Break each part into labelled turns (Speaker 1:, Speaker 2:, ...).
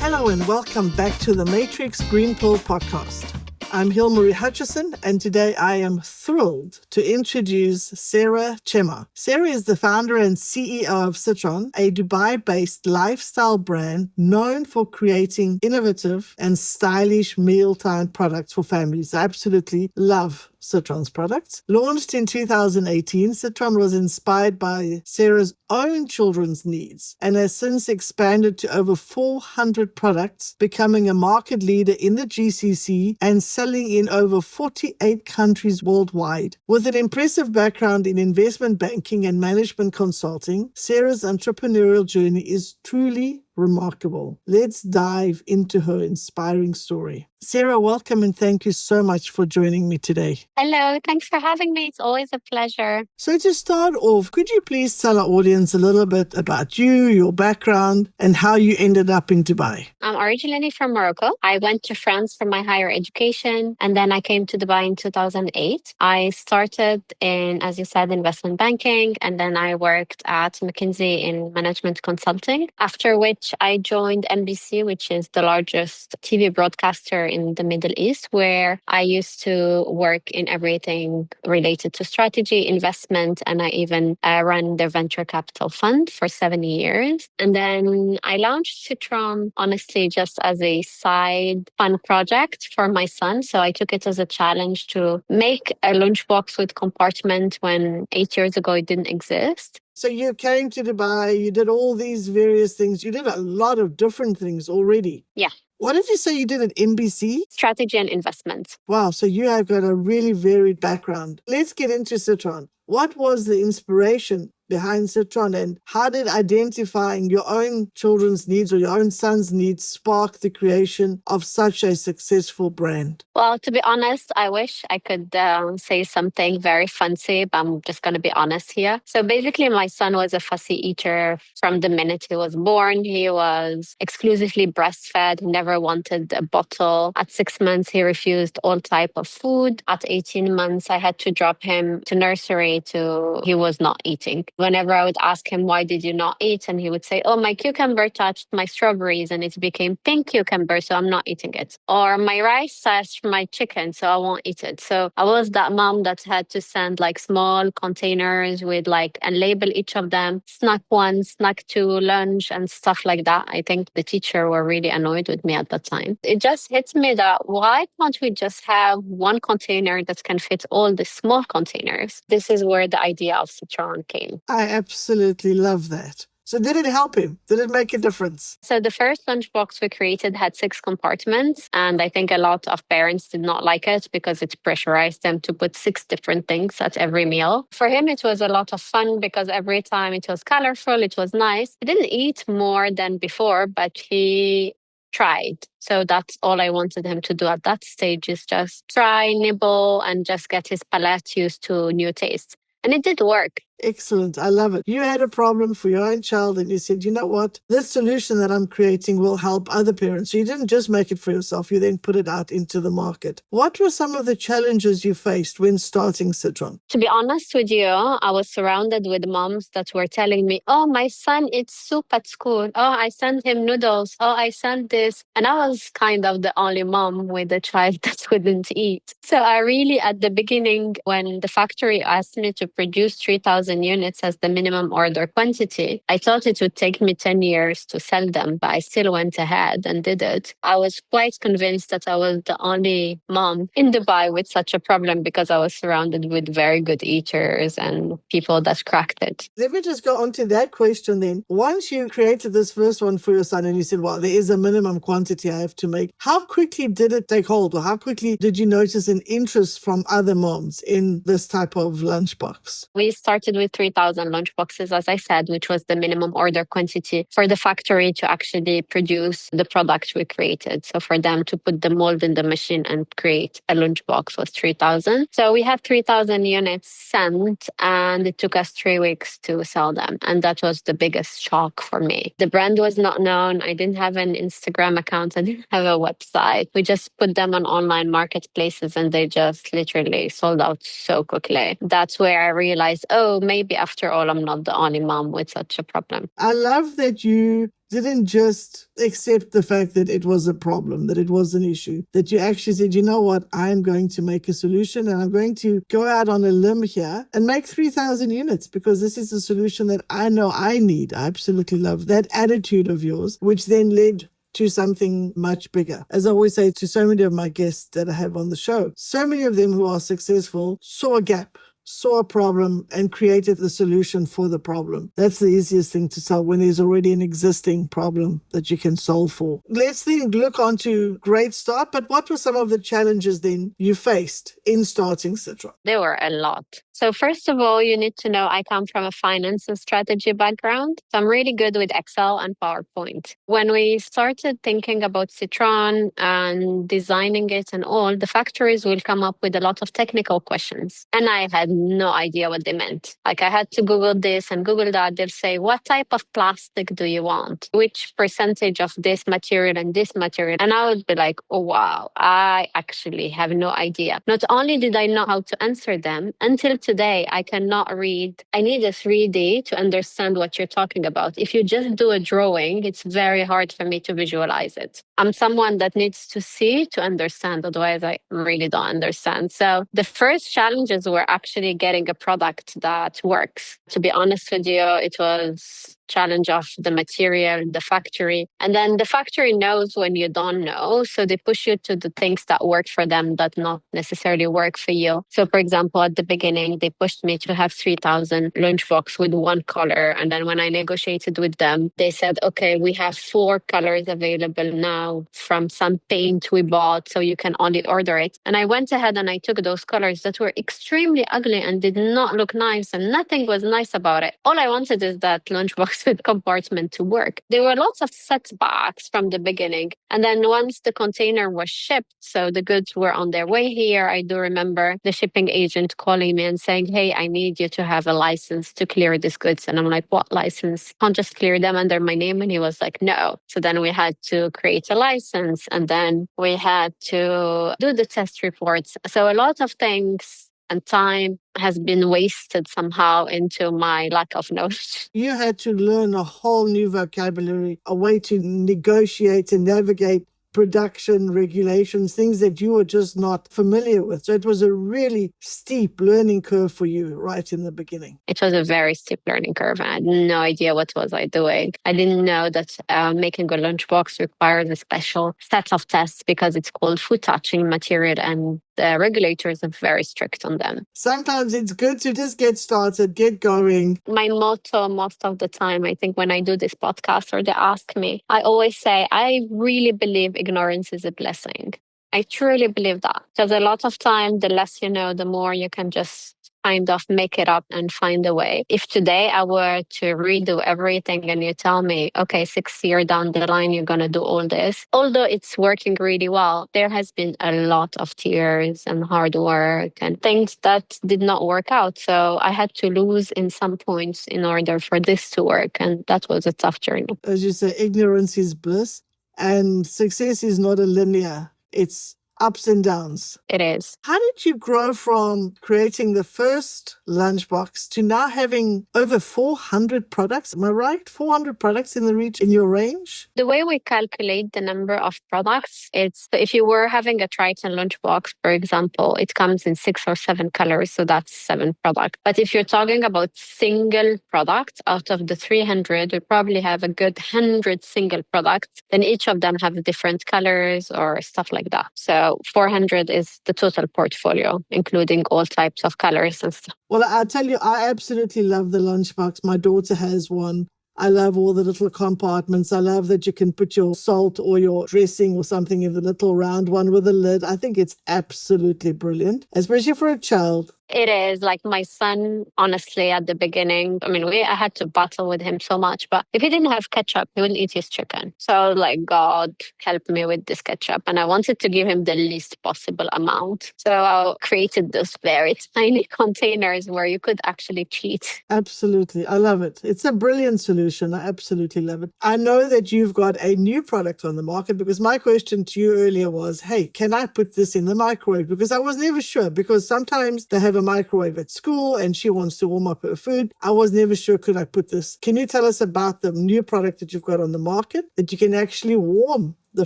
Speaker 1: Hello and welcome back to the Matrix Green Pill podcast. I'm Hilmarie Hutchison, and today I am thrilled to introduce Sara Chemmaa. Sara is the founder and CEO of Citron, a Dubai-based lifestyle brand known for creating innovative and stylish mealtime products for families. I absolutely love Citron's products. Launched in 2018, Citron was inspired by Sara's own children's needs and has since expanded to over 400 products, becoming a market leader in the GCC and selling in over 48 countries worldwide. With an impressive background in investment banking and management consulting, Sara's entrepreneurial journey is truly remarkable. Let's dive into her inspiring story. Sara, welcome and thank you so much for joining me today.
Speaker 2: Hello, thanks for having me. It's always a pleasure.
Speaker 1: So to start off, could you please tell our audience a little bit about you, your background, and how you ended up in Dubai?
Speaker 2: I'm originally from Morocco. I went to France for my higher education, and then I came to Dubai in 2008. I started in, as you said, investment banking, and then I worked at McKinsey in management consulting, after which I joined NBC, which is the largest TV broadcaster in the Middle East, where I used to work in everything related to strategy, investment, and I even ran their venture capital fund for 7 years. And then I launched Citron, honestly, just as a side fun project for my son. So I took it as a challenge to make a lunchbox with compartment when 8 years ago it didn't exist.
Speaker 1: So you came to Dubai, you did all these various things. You did a lot of different things already.
Speaker 2: Yeah.
Speaker 1: What did you say you did at NBC?
Speaker 2: Strategy and investment.
Speaker 1: Wow, so you have got a really varied background. Let's get into Citron. What was the inspiration behind Citron, and how did identifying your own children's needs or your own son's needs spark the creation of such a successful brand?
Speaker 2: Well, to be honest, I wish I could say something very fancy, but I'm just going to be honest here. So basically, my son was a fussy eater from the minute he was born. He was exclusively breastfed, never wanted a bottle. At 6 months, he refused all type of food. At 18 months, I had to drop him to nursery he was not eating. Whenever I would ask him, why did you not eat? And he would say, oh, my cucumber touched my strawberries and it became pink cucumber, so I'm not eating it. Or my rice touched my chicken, so I won't eat it. So I was that mom that had to send like small containers with and label each of them, snack 1, snack 2, lunch and stuff like that. I think the teacher were really annoyed with me at that time. It just hit me that why can't we just have one container that can fit all the small containers? This is where the idea of Citron came.
Speaker 1: I absolutely love that. So did it help him? Did it make a difference?
Speaker 2: So the first lunchbox we created had 6 compartments. And I think a lot of parents did not like it because it pressurized them to put 6 different things at every meal. For him, it was a lot of fun because every time it was colorful, it was nice. He didn't eat more than before, but he tried. So that's all I wanted him to do at that stage, is just try, nibble, and just get his palate used to new tastes. And it did work.
Speaker 1: Excellent. I love it. You had a problem for your own child and you said, you know what? This solution that I'm creating will help other parents. So you didn't just make it for yourself. You then put it out into the market. What were some of the challenges you faced when starting Citron?
Speaker 2: To be honest with you, I was surrounded with moms that were telling me, oh, my son eats soup at school. Oh, I sent him noodles. Oh, I sent this. And I was kind of the only mom with a child that wouldn't eat. So I really, at the beginning, when the factory asked me to produce 3,000 units as the minimum order quantity, I thought it would take me 10 years to sell them, but I still went ahead and did it. I was quite convinced that I was the only mom in Dubai with such a problem because I was surrounded with very good eaters and people that cracked it.
Speaker 1: Let me just go on to that question then. Once you created this first one for your son and you said, well, there is a minimum quantity I have to make, how quickly did it take hold, or how quickly did you notice an interest from other moms in this type of lunchbox?
Speaker 2: We started with 3,000 lunchboxes, as I said, which was the minimum order quantity for the factory to actually produce the product we created. So for them to put the mold in the machine and create a lunchbox was 3,000. So we had 3,000 units sent and it took us 3 weeks to sell them. And that was the biggest shock for me. The brand was not known. I didn't have an Instagram account. I didn't have a website. We just put them on online marketplaces and they just literally sold out so quickly. That's where I realized, oh, maybe after all, I'm not the only mom with such a problem.
Speaker 1: I love that you didn't just accept the fact that it was a problem, that it was an issue, that you actually said, you know what, I'm going to make a solution and I'm going to go out on a limb here and make 3,000 units because this is a solution that I know I need. I absolutely love that attitude of yours, which then led to something much bigger. As I always say to so many of my guests that I have on the show, so many of them who are successful saw a gap, saw a problem and created the solution for the problem. That's the easiest thing to solve when there's already an existing problem that you can solve for. Let's then look on to great start, but what were some of the challenges then you faced in starting Citron?
Speaker 2: There were a lot. So first of all, you need to know I come from a finance and strategy background. So I'm really good with Excel and PowerPoint. When we started thinking about Citron and designing it and all, the factories will come up with a lot of technical questions. And I had no idea what they meant. Like I had to Google this and Google that. They'll say, what type of plastic do you want? Which percentage of this material and this material? And I would be like, oh, wow, I actually have no idea. Not only did I know how to answer them, until today, I cannot read. I need a 3D to understand what you're talking about. If you just do a drawing, it's very hard for me to visualize it. I'm someone that needs to see to understand. Otherwise, I really don't understand. So the first challenges were actually getting a product that works. To be honest with you, it was challenge of the material, the factory. And then the factory knows when you don't know. So they push you to the things that work for them that not necessarily work for you. So for example, at the beginning, they pushed me to have 3,000 lunchbox with one color. And then when I negotiated with them, they said, okay, we have 4 colors available now from some paint we bought. So you can only order it. And I went ahead and I took those colors that were extremely ugly and did not look nice. And nothing was nice about it. All I wanted is that lunchbox with compartment to work. There were lots of setbacks from the beginning. And then once the container was shipped, so the goods were on their way here, I do remember the shipping agent calling me and saying, hey, I need you to have a license to clear these goods. And I'm like, what license? Can't just clear them under my name? And he was like, no. So then we had to create a license and then we had to do the test reports. So a lot of things and time has been wasted somehow into my lack of knowledge.
Speaker 1: You had to learn a whole new vocabulary, a way to negotiate and navigate production regulations, things that you were just not familiar with. So it was a really steep learning curve for you right in the beginning.
Speaker 2: It was a very steep learning curve. I had no idea what was I doing. I didn't know that making a lunchbox requires a special set of tests because it's called food touching material and the regulators are very strict on them.
Speaker 1: Sometimes it's good to just get started, get going.
Speaker 2: My motto most of the time, I think when I do this podcast or they ask me, I always say, I really believe ignorance is a blessing. I truly believe that. Because a lot of time, the less you know, the more you can just kind of make it up and find a way. If today I were to redo everything and you tell me, okay, 6 years down the line, you're going to do all this, although it's working really well, there has been a lot of tears and hard work and things that did not work out. So I had to lose in some points in order for this to work. And that was a tough journey.
Speaker 1: As you say, ignorance is bliss and success is not a linear. It's ups and downs.
Speaker 2: It is.
Speaker 1: How did you grow from creating the first lunchbox to now having over 400 products? Am I right? 400 products in your range?
Speaker 2: The way we calculate the number of products, it's if you were having a Triton lunchbox, for example, it comes in 6 or 7 colors, so that's 7 products. But if you're talking about single products, out of the 300, we probably have a good 100 single products. Then each of them have different colors or stuff like that. So 400 is the total portfolio, including all types of colors and stuff.
Speaker 1: Well, I'll tell you, I absolutely love the lunchbox. My daughter has one. I love all the little compartments. I love that you can put your salt or your dressing or something in the little round one with a lid. I think it's absolutely brilliant, especially for a child.
Speaker 2: It is. Like my son, honestly, at the beginning, I had to battle with him so much, but if he didn't have ketchup, he wouldn't eat his chicken. So I was like, God, help me with this ketchup. And I wanted to give him the least possible amount. So I created those very tiny containers where you could actually cheat.
Speaker 1: Absolutely. I love it. It's a brilliant solution. I absolutely love it. I know that you've got a new product on the market because my question to you earlier was, hey, can I put this in the microwave? Because I was never sure, because sometimes they have have a microwave at school and she wants to warm up her food. I was never sure, could I put this? Can you tell us about the new product that you've got on the market that you can actually warm the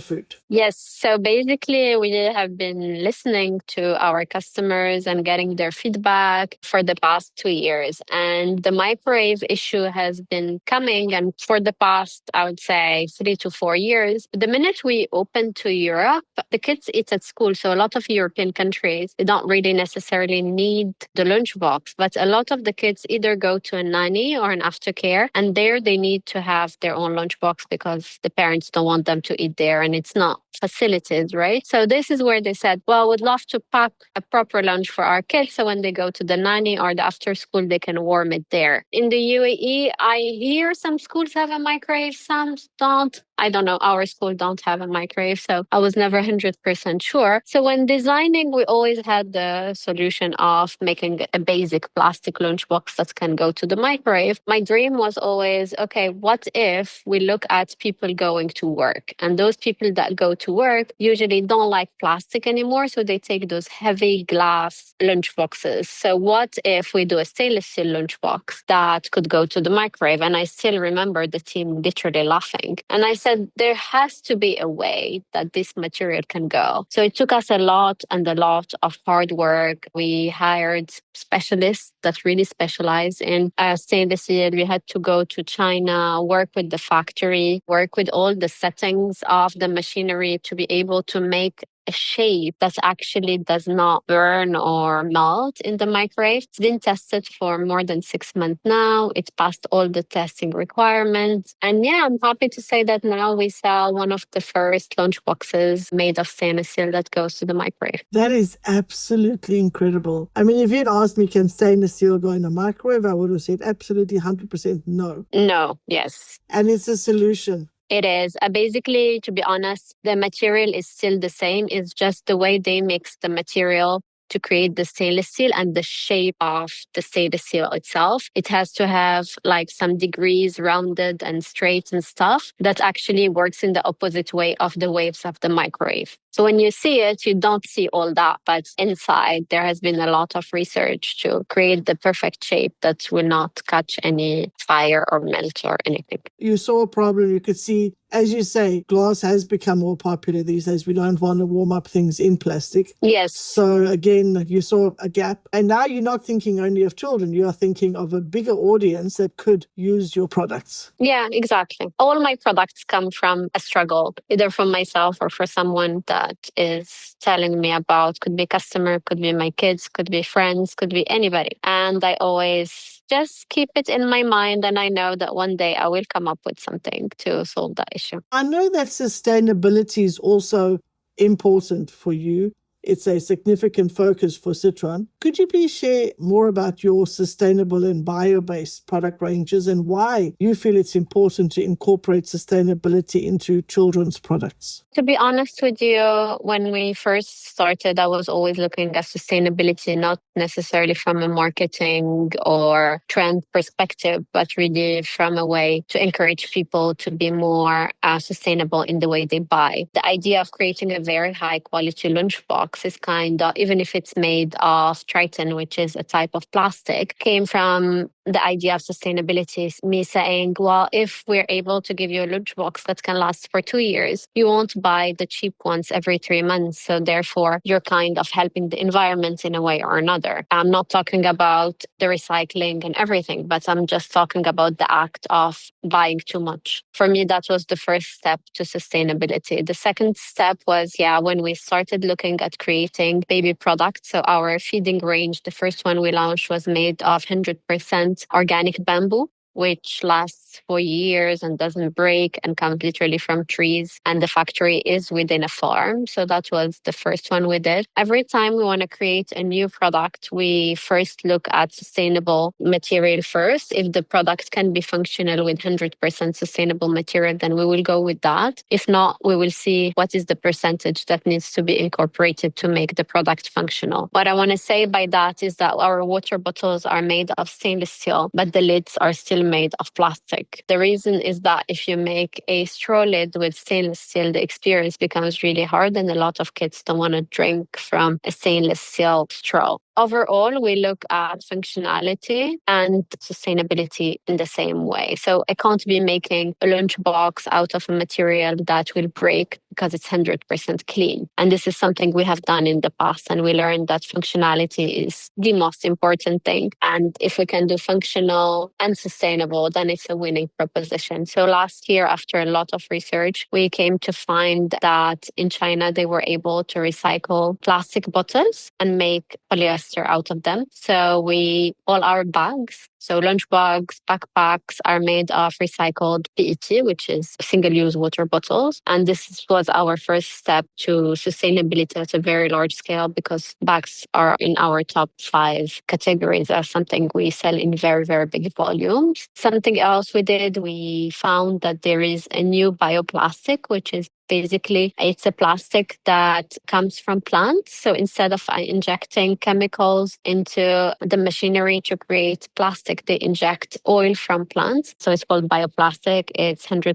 Speaker 1: food?
Speaker 2: Yes. So basically, we have been listening to our customers and getting their feedback for the past 2 years. And the microwave issue has been coming. And for the past, I would say, 3 to 4 years, the minute we opened to Europe, the kids eat at school. So a lot of European countries, they don't really necessarily need the lunchbox. But a lot of the kids either go to a nanny or an aftercare. And there they need to have their own lunchbox because the parents don't want them to eat there. And it's not facilities, right? So this is where they said, well, we'd love to pack a proper lunch for our kids. So when they go to the nanny or the after school, they can warm it there. In the UAE, I hear some schools have a microwave, some don't. I don't know. Our school don't have a microwave, so I was never 100% sure. So when designing, we always had the solution of making a basic plastic lunchbox that can go to the microwave. My dream was always, okay, what if we look at people going to work? And those people that go to work usually don't like plastic anymore, so they take those heavy glass lunchboxes. So what if we do a stainless steel lunchbox that could go to the microwave? And I still remember the team literally laughing. And I said, there has to be a way that this material can go. So it took us a lot of hard work. We hired specialists that really specialize in stainless steel. We had to go to China, work with the factory, work with all the settings of the machinery to be able to make a shape that actually does not burn or melt in the microwave. It's been tested for more than 6 months now. It passed all the testing requirements. And yeah, I'm happy to say that now we sell one of the first lunchboxes made of stainless steel that goes to the microwave.
Speaker 1: That is absolutely incredible. I mean, if you'd asked me, can stainless steel go in a microwave, I would have said absolutely 100% no.
Speaker 2: No, yes.
Speaker 1: And it's a solution.
Speaker 2: It is. Basically, to be honest, the material is still the same. It's just the way they mix the material to create the stainless steel and the shape of the stainless steel itself. It has to have like some degrees rounded and straight and stuff that actually works in the opposite way of the waves of the microwave. So when you see it, you don't see all that, but inside there has been a lot of research to create the perfect shape that will not catch any fire or melt or anything.
Speaker 1: You saw a problem. You could see, as you say, glass has become more popular these days. We don't want to warm up things in plastic.
Speaker 2: Yes.
Speaker 1: So again, you saw a gap. And now you're not thinking only of children. You are thinking of a bigger audience that could use your products.
Speaker 2: Yeah, exactly. All my products come from a struggle, either from myself or for someone that is telling me about. Could be customer, could be my kids, could be friends, could be anybody. And I always just keep it in my mind, and I know that one day I will come up with something to solve that issue.
Speaker 1: I know that sustainability is also important for you. It's a significant focus for Citron. Could you please share more about your sustainable and bio-based product ranges and why you feel it's important to incorporate sustainability into children's products?
Speaker 2: To be honest with you, when we first started, I was always looking at sustainability, not necessarily from a marketing or trend perspective, but really from a way to encourage people to be more sustainable in the way they buy. The idea of creating a very high quality lunchbox is kind of, even if it's made of Triton, which is a type of plastic, came from the idea of sustainability. Me saying, well, if we're able to give you a lunchbox that can last for 2 years, you won't buy the cheap ones every 3 months. So therefore, you're kind of helping the environment in a way or another. I'm not talking about the recycling and everything, but I'm just talking about the act of buying too much. For me, that was the first step to sustainability. The second step was, when we started looking at creating baby products. So our feeding range, the first one we launched was made of 100% organic bamboo, which lasts for years and doesn't break and comes literally from trees. And the factory is within a farm. So that was the first one we did. Every time we want to create a new product, we first look at sustainable material first. If the product can be functional with 100% sustainable material, then we will go with that. If not, we will see what is the percentage that needs to be incorporated to make the product functional. What I want to say by that is that our water bottles are made of stainless steel, but the lids are still made of plastic. The reason is that if you make a straw lid with stainless steel, the experience becomes really hard and a lot of kids don't want to drink from a stainless steel straw. overall, we look at functionality and sustainability in the same way. So I can't be making a lunchbox out of a material that will break because it's 100% clean. And this is something we have done in the past. And we learned that functionality is the most important thing. And if we can do functional and sustainable, then it's a winning proposition. So last year, after a lot of research, we came to find that in China, they were able to recycle plastic bottles and make polyester out of them. So all our bags, so lunchbox, backpacks are made of recycled PET, which is single-use water bottles. And this was our first step to sustainability at a very large scale because bags are in our top 5 categories as something we sell in very, very big volumes. Something else we did, we found that there is a new bioplastic, which is basically, it's a plastic that comes from plants. So instead of injecting chemicals into the machinery to create plastic, they inject oil from plants. So it's called bioplastic. It's 100%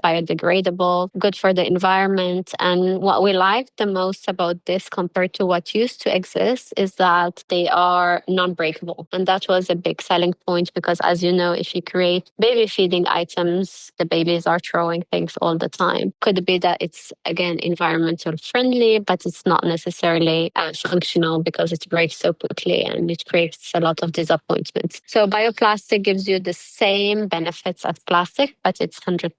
Speaker 2: biodegradable, good for the environment. And what we like the most about this compared to what used to exist is that they are non-breakable. And that was a big selling point because, as you know, if you create baby feeding items, the babies are throwing things all the time. Could be that it's, again, environmental friendly, but it's not necessarily functional because it breaks so quickly and it creates a lot of disappointments. So bioplastic gives you the same benefits as plastic, but it's 100%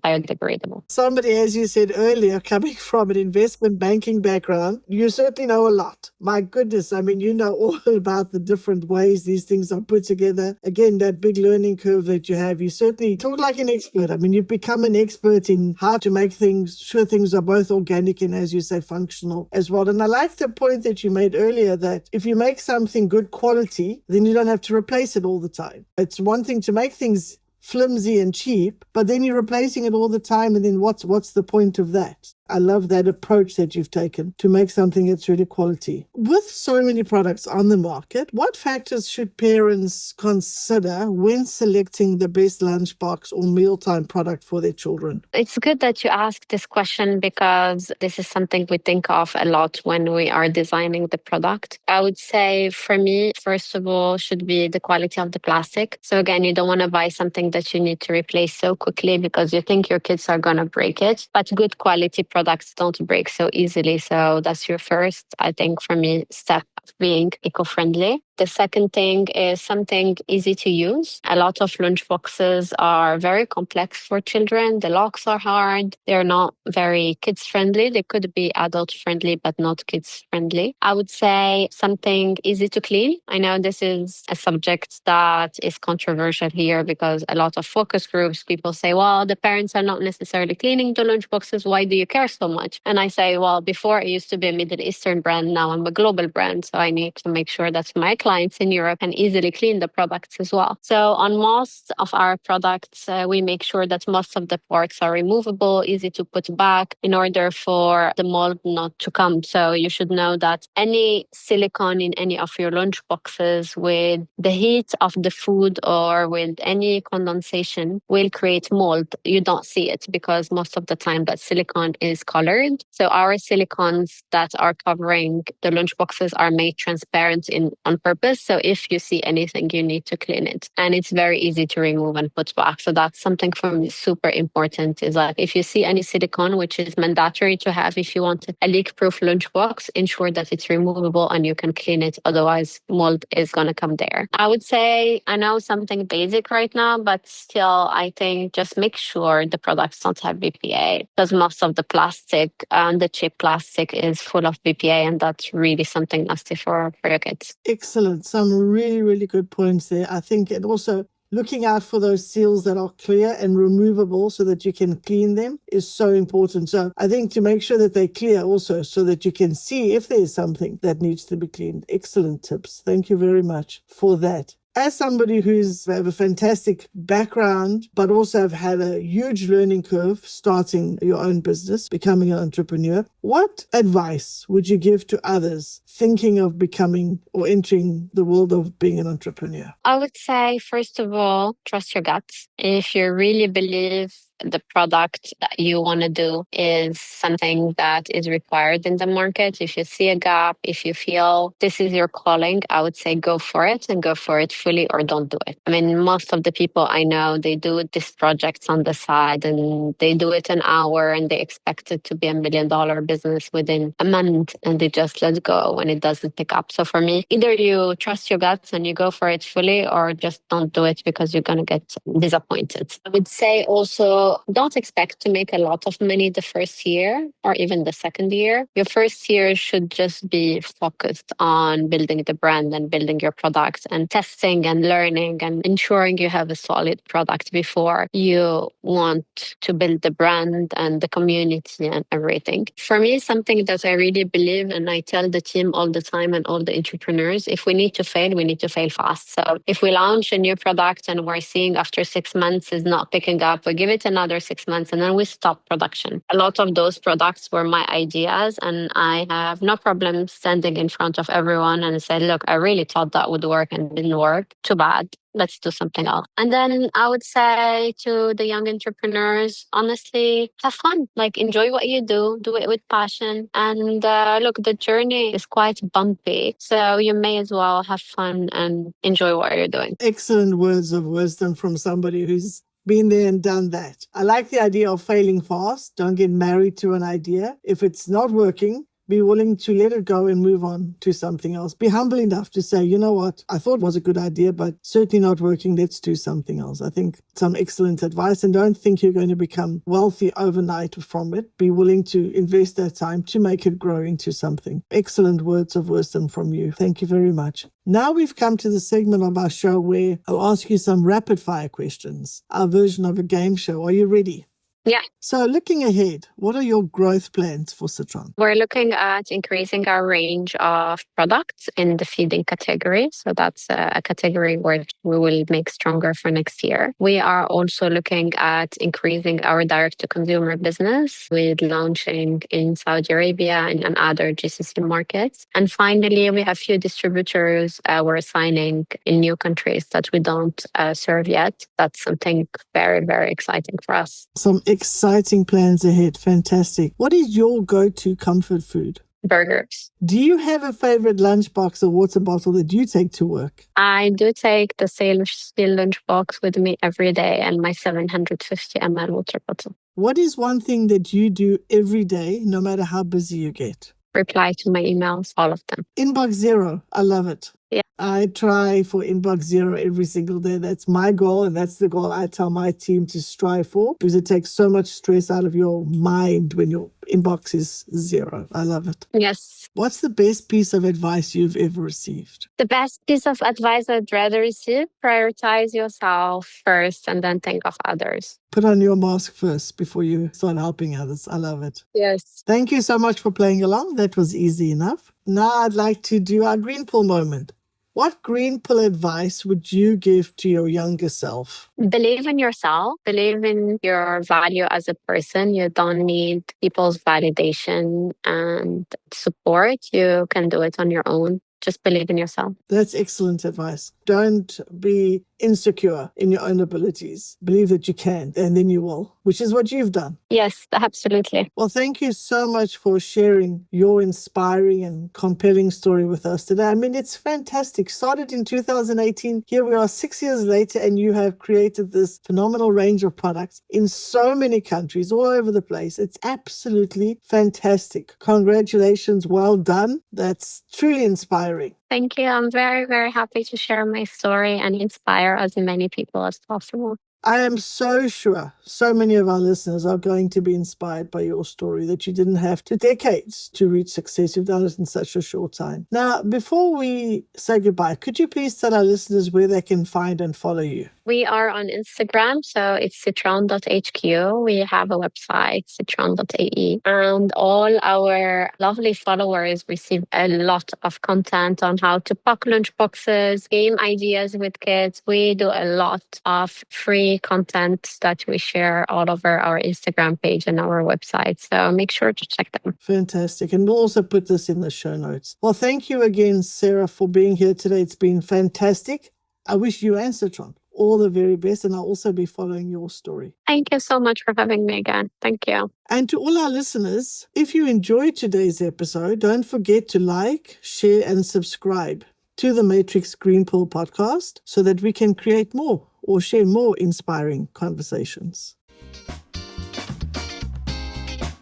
Speaker 2: biodegradable.
Speaker 1: Somebody, as you said earlier, coming from an investment banking background, you certainly know a lot. My goodness, I mean, you know all about the different ways these things are put together. Again, that big learning curve that you have, you certainly talk like an expert. I mean, you've become an expert in how to make sure things are both organic and, as you say, functional as well. And I like the point that you made earlier that if you make something good quality, then you don't have to replace it all the time. It's one thing to make things flimsy and cheap, but then you're replacing it all the time. And then what's the point of that? I love that approach that you've taken to make something that's really quality. With so many products on the market, what factors should parents consider when selecting the best lunchbox or mealtime product for their children?
Speaker 2: It's good that you asked this question because this is something we think of a lot when we are designing the product. I would say for me, first of all, should be the quality of the plastic. So again, you don't want to buy something that you need to replace so quickly because you think your kids are going to break it, but good quality products don't break so easily. So that's your first, I think, for me, step of being eco-friendly. The second thing is something easy to use. A lot of lunchboxes are very complex for children. The locks are hard. They're not very kids-friendly. They could be adult-friendly, but not kids-friendly. I would say something easy to clean. I know this is a subject that is controversial here because a lot of focus groups, people say, well, the parents are not necessarily cleaning the lunchboxes. Why do you care so much? And I say, well, before I used to be a Middle Eastern brand. Now I'm a global brand. So I need to make sure that my clients in Europe can easily clean the products as well. So on most of our products, we make sure that most of the parts are removable, easy to put back in order for the mold not to come. So you should know that any silicone in any of your lunch boxes with the heat of the food or with any condensation will create mold. You don't see it because most of the time that silicone is colored. So our silicones that are covering the lunch boxes are made transparent on purpose. So if you see anything, you need to clean it. And it's very easy to remove and put back. So that's something for me super important is like if you see any silicone, which is mandatory to have if you want a leak-proof lunchbox, ensure that it's removable and you can clean it. Otherwise, mold is going to come there. I would say, I know something basic right now, but still, I think just make sure the products don't have BPA because most of the plastic and the cheap plastic is full of BPA and that's really something nasty for your kids.
Speaker 1: Excellent. Some really, really good points there. I think, and also looking out for those seals that are clear and removable so that you can clean them is so important. So I think to make sure that they're clear also so that you can see if there's something that needs to be cleaned. Excellent tips. Thank you very much for that. As somebody who's have a fantastic background, but also have had a huge learning curve starting your own business, becoming an entrepreneur, what advice would you give to others thinking of becoming or entering the world of being an entrepreneur?
Speaker 2: I would say, first of all, trust your gut. If you really believe the product that you want to do is something that is required in the market. If you see a gap, if you feel this is your calling, I would say go for it and go for it fully or don't do it. I mean, most of the people I know, they do these projects on the side and they do it an hour and they expect it to be $1 million business within a month and they just let go when it doesn't pick up. So for me, either you trust your guts and you go for it fully or just don't do it because you're going to get disappointed. I would say also don't expect to make a lot of money the first year or even the second year. Your first year should just be focused on building the brand and building your product and testing and learning and ensuring you have a solid product before you want to build the brand and the community and everything. For me, something that I really believe and I tell the team all the time and all the entrepreneurs, if we need to fail, we need to fail fast. So if we launch a new product and we're seeing after 6 months is not picking up, we give it another 6 months and then we stop production. A lot of those products were my ideas and I have no problem standing in front of everyone and say, look, I really thought that would work and it didn't work. Too bad. Let's do something else. And then I would say to the young entrepreneurs, honestly, have fun. Like enjoy what you do it with passion. And look, the journey is quite bumpy. So you may as well have fun and enjoy what you're doing.
Speaker 1: Excellent words of wisdom from somebody who's been there and done that. I like the idea of failing fast. Don't get married to an idea. If it's not working, be willing to let it go and move on to something else. Be humble enough to say, you know what, I thought it was a good idea, but certainly not working. Let's do something else. I think some excellent advice, and don't think you're going to become wealthy overnight from it. Be willing to invest that time to make it grow into something. Excellent words of wisdom from you. Thank you very much. Now we've come to the segment of our show where I'll ask you some rapid fire questions, our version of a game show. Are you ready?
Speaker 2: Yeah.
Speaker 1: So looking ahead, what are your growth plans for Citron?
Speaker 2: We're looking at increasing our range of products in the feeding category. So that's a category where we will make stronger for next year. We are also looking at increasing our direct-to-consumer business with launching in Saudi Arabia and other GCC markets. And finally, we have few distributors we're signing in new countries that we don't serve yet. That's something very, very exciting for us.
Speaker 1: Some exciting plans ahead. Fantastic. What is your go-to comfort food?
Speaker 2: Burgers.
Speaker 1: Do you have a favorite lunchbox or water bottle that you take to work?
Speaker 2: I do take the steel lunchbox with me every day and my 750 ml water bottle.
Speaker 1: What is one thing that you do every day, no matter how busy you get?
Speaker 2: Reply to my emails, all of them.
Speaker 1: Inbox zero. I love it.
Speaker 2: Yeah.
Speaker 1: I try for inbox zero every single day. That's my goal, and that's the goal I tell my team to strive for, because it takes so much stress out of your mind when your inbox is zero. I love it.
Speaker 2: Yes.
Speaker 1: What's the best piece of advice you've ever received?
Speaker 2: The best piece of advice I'd rather receive, prioritize yourself first and then think of others.
Speaker 1: Put on your mask first before you start helping others. I love it.
Speaker 2: Yes.
Speaker 1: Thank you so much for playing along. That was easy enough. Now I'd like to do our green pill moment. What green pill advice would you give to your younger self?
Speaker 2: Believe in yourself. Believe in your value as a person. You don't need people's validation and support. You can do it on your own. Just believe in yourself.
Speaker 1: That's excellent advice. Don't be insecure in your own abilities. Believe that you can, and then you will, which is what you've done.
Speaker 2: Yes, absolutely.
Speaker 1: Well, thank you so much for sharing your inspiring and compelling story with us today. I mean, it's fantastic. Started in 2018. Here we are 6 years later, and you have created this phenomenal range of products in so many countries all over the place. It's absolutely fantastic. Congratulations. Well done. That's truly inspiring.
Speaker 2: Thank you. I'm very, very happy to share my story and inspire as many people as possible.
Speaker 1: I am so sure so many of our listeners are going to be inspired by your story, that you didn't have to decades to reach success. You've done it in such a short time. Now, before we say goodbye, could you please tell our listeners where they can find and follow you?
Speaker 2: We are on Instagram, so it's citron.hq. We have a website, citron.ae. And all our lovely followers receive a lot of content on how to pack lunchboxes, game ideas with kids. We do a lot of free content that we share all over our Instagram page and our website. So make sure to check them.
Speaker 1: Fantastic. And we'll also put this in the show notes. Well, thank you again, Sarah, for being here today. It's been fantastic. I wish you and Citron all the very best, and I'll also be following your story.
Speaker 2: Thank you so much for having me again. Thank you.
Speaker 1: And to all our listeners, if you enjoyed today's episode, don't forget to like, share, and subscribe to the Matrix Green Pill podcast so that we can create more or share more inspiring conversations.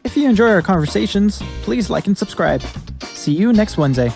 Speaker 3: If you enjoy our conversations, please like and subscribe. See you next Wednesday.